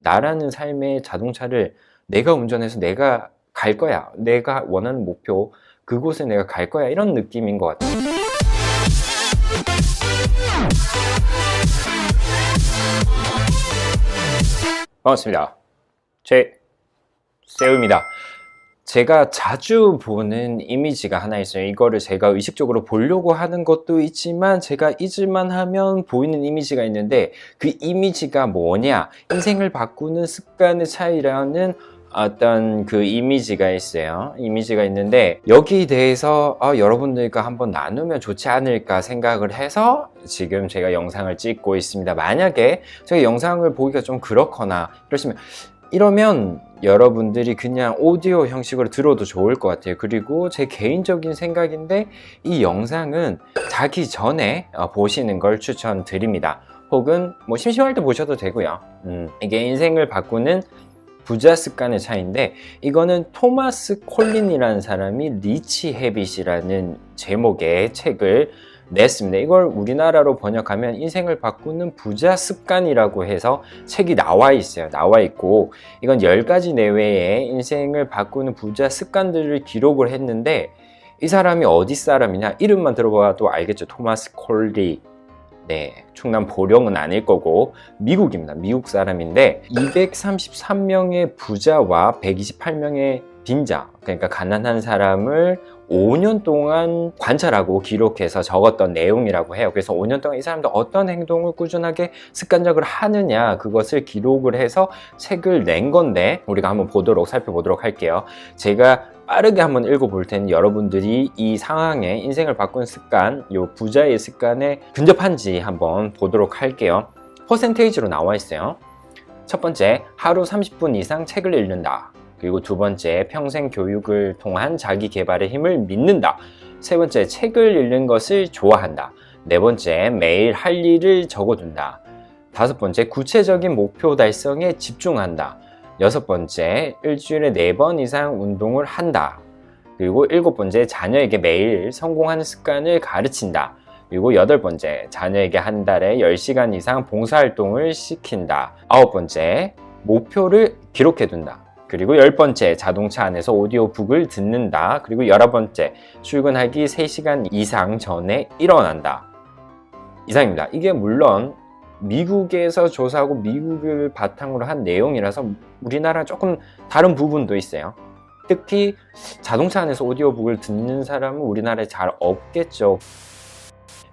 나라는 삶의 자동차를 내가 운전해서 내가 갈 거야. 내가 원하는 목표, 그곳에 내가 갈 거야. 이런 느낌인 것 같아요. 반갑습니다. 세우입니다. 제가 자주 보는 이미지가 하나 있어요. 이거를 제가 의식적으로 보려고 하는 것도 있지만 제가 잊을만 하면 보이는 이미지가 있는데, 그 이미지가 뭐냐? 인생을 바꾸는 습관의 차이라는 어떤 그 이미지가 있어요. 이미지가 있는데, 여기에 대해서 여러분들과 한번 나누면 좋지 않을까 생각을 해서 지금 제가 영상을 찍고 있습니다. 만약에 제가 영상을 보기가 좀 그렇거나 이러면 여러분들이 그냥 오디오 형식으로 들어도 좋을 것 같아요. 그리고 제 개인적인 생각인데, 이 영상은 자기 전에 보시는 걸 추천드립니다. 혹은 뭐 심심할 때 보셔도 되고요. 이게 인생을 바꾸는 부자 습관의 차이인데, 이거는 토마스 콜린이라는 사람이 리치 헤빗이라는 제목의 책을 냈습니다. 이걸 우리나라로 번역하면 인생을 바꾸는 부자 습관이라고 해서 책이 나와 있어요. 나와 있고, 이건 10가지 내외의 인생을 바꾸는 부자 습관들을 기록을 했는데, 이 사람이 어디 사람이냐? 이름만 들어봐도 알겠죠. 토마스 콜리. 네, 충남 보령은 아닐 거고 미국입니다. 미국 사람인데 233명의 부자와 128명의 빈자, 그러니까 가난한 사람을 5년 동안 관찰하고 기록해서 적었던 내용이라고 해요. 그래서 5년 동안 이 사람들 어떤 행동을 꾸준하게 습관적으로 하느냐, 그것을 기록을 해서 책을 낸 건데, 우리가 한번 살펴보도록 할게요. 제가 빠르게 한번 읽어볼 테니 여러분들이 이 상황에 인생을 바꾼 습관, 요 부자의 습관에 근접한지 한번 보도록 할게요. 퍼센테이지로 나와 있어요. 첫 번째, 하루 30분 이상 책을 읽는다. 그리고 두 번째, 평생 교육을 통한 자기 개발의 힘을 믿는다. 세 번째, 책을 읽는 것을 좋아한다. 네 번째, 매일 할 일을 적어둔다. 다섯 번째, 구체적인 목표 달성에 집중한다. 여섯 번째, 일주일에 4번 이상 운동을 한다. 그리고 일곱 번째, 자녀에게 매일 성공하는 습관을 가르친다. 그리고 여덟 번째, 자녀에게 한 달에 10시간 이상 봉사활동을 시킨다. 아홉 번째, 목표를 기록해둔다. 그리고 10번째, 자동차 안에서 오디오북을 듣는다. 그리고 11번째, 출근하기 3시간 이상 전에 일어난다. 이상입니다. 이게 물론 미국에서 조사하고 미국을 바탕으로 한 내용이라서 우리나라랑 조금 다른 부분도 있어요. 특히 자동차 안에서 오디오북을 듣는 사람은 우리나라에 잘 없겠죠.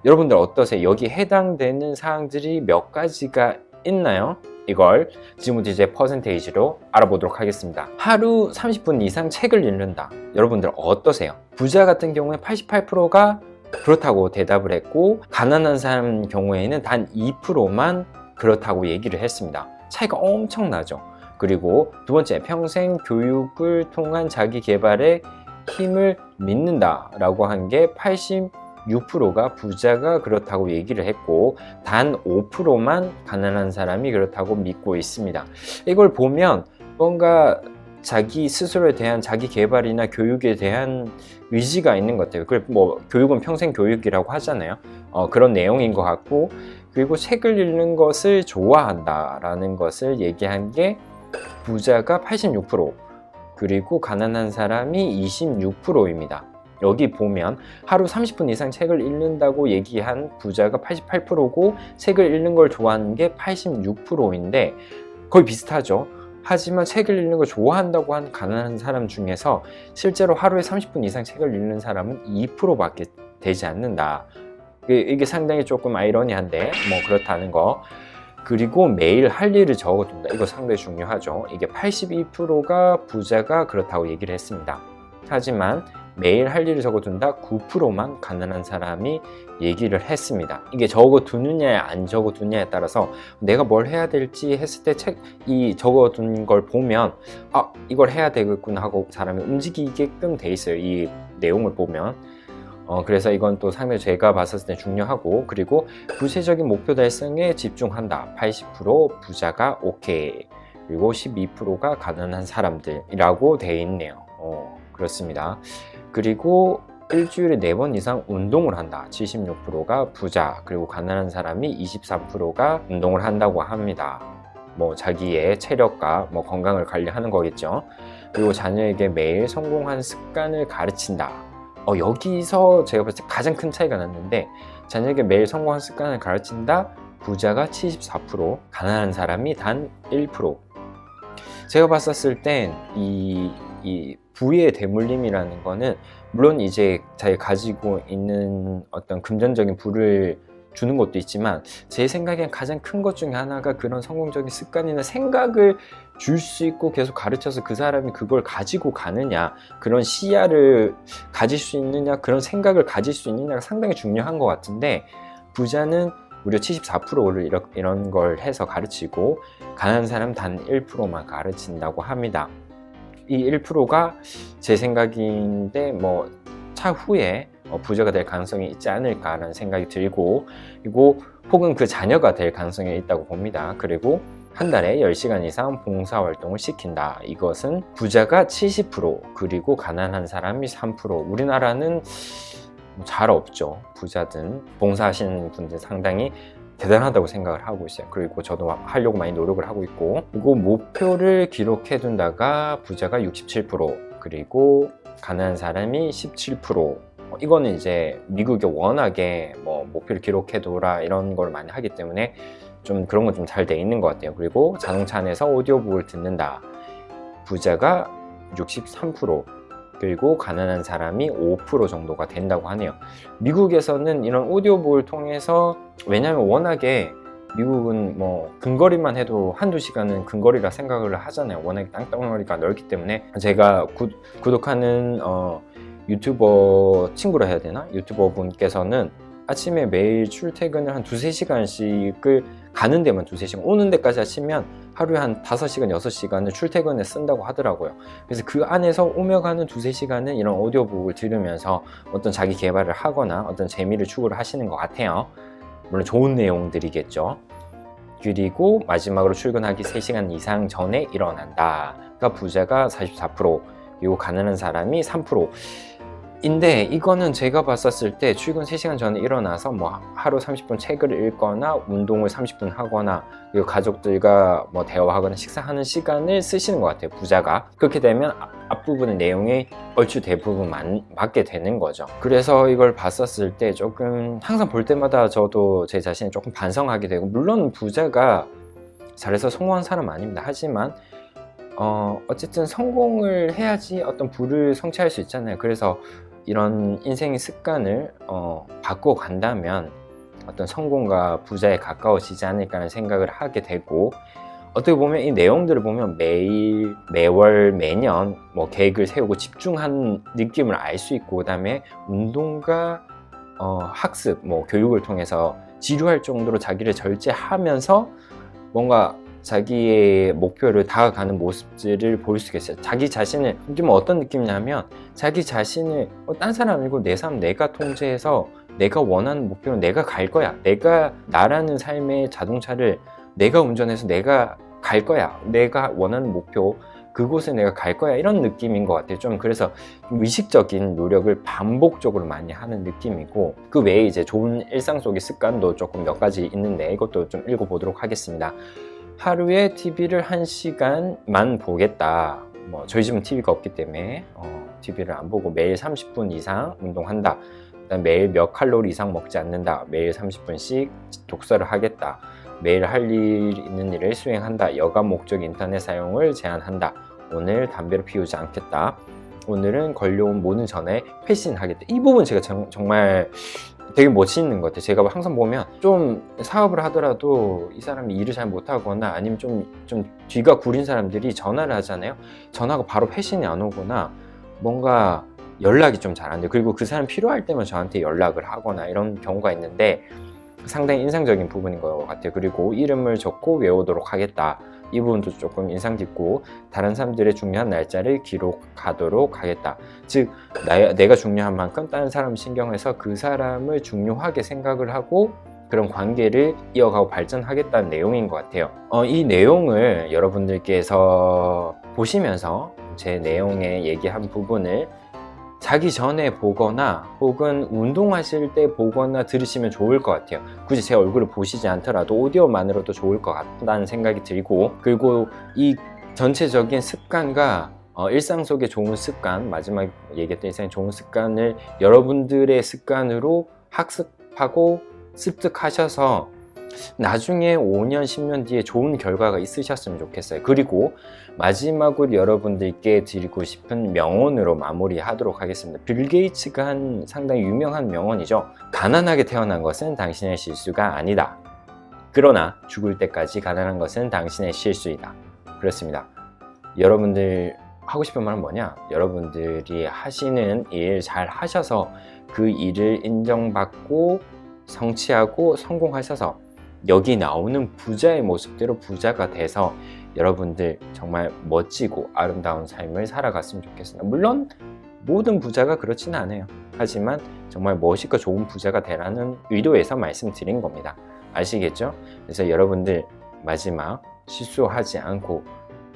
여러분들 어떠세요? 여기 해당되는 사항들이 몇 가지가 있나요? 이걸 지금부터 이제 퍼센테이지로 알아보도록 하겠습니다. 하루 30분 이상 책을 읽는다. 여러분들 어떠세요? 부자 같은 경우에 88%가 그렇다고 대답을 했고, 가난한 사람 경우에는 단 2%만 그렇다고 얘기를 했습니다. 차이가 엄청나죠. 그리고 두 번째, 평생 교육을 통한 자기 개발에 힘을 믿는다 라고 한 게 86%가 부자가 그렇다고 얘기를 했고, 단 5%만 가난한 사람이 그렇다고 믿고 있습니다. 이걸 보면 뭔가 자기 스스로에 대한 자기 개발이나 교육에 대한 의지가 있는 것 같아요. 뭐 교육은 평생 교육이라고 하잖아요. 그런 내용인 것 같고, 그리고 책을 읽는 것을 좋아한다라는 것을 얘기한 게 부자가 86%, 그리고 가난한 사람이 26%입니다. 여기 보면 하루 30분 이상 책을 읽는다고 얘기한 부자가 88%고 책을 읽는 걸 좋아하는 게 86%인데 거의 비슷하죠. 하지만 책을 읽는 걸 좋아한다고 한 가난한 사람 중에서 실제로 하루에 30분 이상 책을 읽는 사람은 2%밖에 되지 않는다. 이게 상당히 조금 아이러니한데 뭐 그렇다는 거. 그리고 매일 할 일을 적어둔다. 이거 상당히 중요하죠. 이게 82%가 부자가 그렇다고 얘기를 했습니다. 하지만 매일 할 일을 적어둔다 9%만 가난한 사람이 얘기를 했습니다. 이게 적어두느냐에 안 적어두느냐에 따라서 내가 뭘 해야 될지 했을 때 이 적어둔 걸 보면 이걸 해야 되겠구나 하고 사람이 움직이게끔 돼 있어요. 이 내용을 보면. 그래서 이건 또 상당히 제가 봤을 때 중요하고, 그리고 구체적인 목표 달성에 집중한다. 80% 부자가 오케이. 그리고 12%가 가난한 사람들이라고 돼 있네요. 그렇습니다. 그리고 일주일에 4번 이상 운동을 한다. 76%가 부자, 그리고 가난한 사람이 23%가 운동을 한다고 합니다. 뭐 자기의 체력과 뭐 건강을 관리하는 거겠죠. 그리고 자녀에게 매일 성공한 습관을 가르친다. 여기서 제가 봤을 때 가장 큰 차이가 났는데, 자녀에게 매일 성공한 습관을 가르친다. 부자가 74%, 가난한 사람이 단 1%. 제가 봤었을 땐 이 부의 대물림이라는 거는 물론 이제 자기가 가지고 있는 어떤 금전적인 부를 주는 것도 있지만, 제 생각엔 가장 큰 것 중에 하나가 그런 성공적인 습관이나 생각을 줄 수 있고 계속 가르쳐서 그 사람이 그걸 가지고 가느냐, 그런 시야를 가질 수 있느냐, 그런 생각을 가질 수 있느냐가 상당히 중요한 것 같은데, 부자는 무려 74%를 이런 걸 해서 가르치고 가난한 사람 단 1%만 가르친다고 합니다. 이 1%가 제 생각인데 뭐 차후에 부자가 될 가능성이 있지 않을까라는 생각이 들고, 그리고 혹은 그 자녀가 될 가능성이 있다고 봅니다. 그리고 한 달에 10시간 이상 봉사활동을 시킨다. 이것은 부자가 70%, 그리고 가난한 사람이 3%. 우리나라는 잘 없죠. 부자든 봉사하시는 분들 상당히 대단하다고 생각을 하고 있어요. 그리고 저도 하려고 많이 노력을 하고 있고, 그리고 목표를 기록해 둔다가 부자가 67%, 그리고 가난한 사람이 17%. 이거는 이제 미국이 워낙에 뭐 목표를 기록해 둬라 이런 걸 많이 하기 때문에 좀 그런 건 좀 잘 돼 있는 것 같아요. 그리고 자동차 안에서 오디오북을 듣는다. 부자가 63%, 그리고 가난한 사람이 5% 정도가 된다고 하네요. 미국에서는 이런 오디오북을 통해서, 왜냐하면 워낙에 미국은 뭐 근거리만 해도 한두 시간은 근거리라 생각을 하잖아요. 워낙에 땅덩어리가 넓기 때문에. 제가 구독하는 유튜버 친구라 해야 되나? 유튜버 분께서는 아침에 매일 출퇴근을 한 2-3시간씩을 가는 데만 2-3시간, 오는 데까지 하시면 하루에 한 5시간, 6시간을 출퇴근에 쓴다고 하더라고요. 그래서 그 안에서 오며 가는 2-3시간은 이런 오디오북을 들으면서 어떤 자기 개발을 하거나 어떤 재미를 추구를 하시는 것 같아요. 물론 좋은 내용들이겠죠. 그리고 마지막으로 출근하기 3시간 이상 전에 일어난다. 그러니까 부자가 44%, 그리고 가난한 사람이 3%. 인데 이거는 제가 봤었을 때 출근 3시간 전에 일어나서 뭐 하루 30분 책을 읽거나 운동을 30분 하거나, 그리고 가족들과 뭐 대화하거나 식사하는 시간을 쓰시는 것 같아요, 부자가. 그렇게 되면 앞부분의 내용이 얼추 대부분 맞게 되는 거죠. 그래서 이걸 봤었을 때 조금 항상 볼 때마다 저도 제 자신을 조금 반성하게 되고, 물론 부자가 잘해서 성공한 사람 아닙니다. 하지만 어쨌든 성공을 해야지 어떤 부를 성취할 수 있잖아요. 그래서 이런 인생의 습관을 바꿔 간다면 어떤 성공과 부자에 가까워지지 않을까라는 생각을 하게 되고, 어떻게 보면 이 내용들을 보면 매일, 매월, 매년 뭐 계획을 세우고 집중한 느낌을 알 수 있고, 그 다음에 운동과 학습, 뭐 교육을 통해서 지루할 정도로 자기를 절제하면서 뭔가 자기의 목표를 다가가는 모습들을 볼 수 있어요. 자기 자신을 느끼면 어떤 느낌이냐면, 자기 자신을 딴 사람 아니고 내 삶 내가 통제해서 내가 원하는 목표는 내가 갈 거야. 내가 나라는 삶의 자동차를 내가 운전해서 내가 갈 거야. 내가 원하는 목표, 그곳에 내가 갈 거야. 이런 느낌인 것 같아요. 좀 그래서 의식적인 노력을 반복적으로 많이 하는 느낌이고, 그 외에 이제 좋은 일상 속의 습관도 조금 몇 가지 있는데 이것도 좀 읽어보도록 하겠습니다. 하루에 TV를 1시간만 보겠다. 뭐 저희 집은 TV가 없기 때문에 TV를 안 보고 매일 30분 이상 운동한다. 그다음 매일 몇 칼로리 이상 먹지 않는다. 매일 30분씩 독서를 하겠다. 매일 할 일 있는 일을 수행한다. 여가 목적 인터넷 사용을 제한한다. 오늘 담배를 피우지 않겠다. 오늘은 걸려온 모든 전화에 회신하겠다. 이 부분 제가 정말 되게 멋있는 것 같아요. 제가 항상 보면 좀 사업을 하더라도 이 사람이 일을 잘 못하거나 아니면 좀 뒤가 구린 사람들이 전화를 하잖아요. 전화가 바로 회신이 안 오거나 뭔가 연락이 좀 잘 안 돼요. 그리고 그 사람 필요할 때만 저한테 연락을 하거나 이런 경우가 있는데 상당히 인상적인 부분인 것 같아요. 그리고 이름을 적고 외우도록 하겠다. 이 부분도 조금 인상 깊고, 다른 사람들의 중요한 날짜를 기록하도록 하겠다. 즉 내가 중요한 만큼 다른 사람을 신경해서 그 사람을 중요하게 생각을 하고 그런 관계를 이어가고 발전하겠다는 내용인 것 같아요. 이 내용을 여러분들께서 보시면서 제 내용에 얘기한 부분을 자기 전에 보거나 혹은 운동하실 때 보거나 들으시면 좋을 것 같아요. 굳이 제 얼굴을 보시지 않더라도 오디오만으로도 좋을 것 같다는 생각이 들고, 그리고 이 전체적인 습관과 일상 속의 좋은 습관, 마지막 얘기했던 일상의 좋은 습관을 여러분들의 습관으로 학습하고 습득하셔서 나중에 5년, 10년 뒤에 좋은 결과가 있으셨으면 좋겠어요. 그리고 마지막으로 여러분들께 드리고 싶은 명언으로 마무리하도록 하겠습니다. 빌 게이츠가 한 상당히 유명한 명언이죠. 가난하게 태어난 것은 당신의 실수가 아니다. 그러나 죽을 때까지 가난한 것은 당신의 실수이다. 그렇습니다. 여러분들 하고 싶은 말은 뭐냐? 여러분들이 하시는 일 잘 하셔서 그 일을 인정받고 성취하고 성공하셔서 여기 나오는 부자의 모습대로 부자가 돼서 여러분들 정말 멋지고 아름다운 삶을 살아갔으면 좋겠습니다. 물론 모든 부자가 그렇지는 않아요. 하지만 정말 멋있고 좋은 부자가 되라는 의도에서 말씀드린 겁니다. 아시겠죠? 그래서 여러분들 마지막 실수하지 않고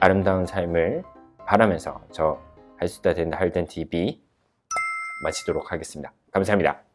아름다운 삶을 바라면서 저 할 수 있다 된다 할땐 TV 마치도록 하겠습니다. 감사합니다.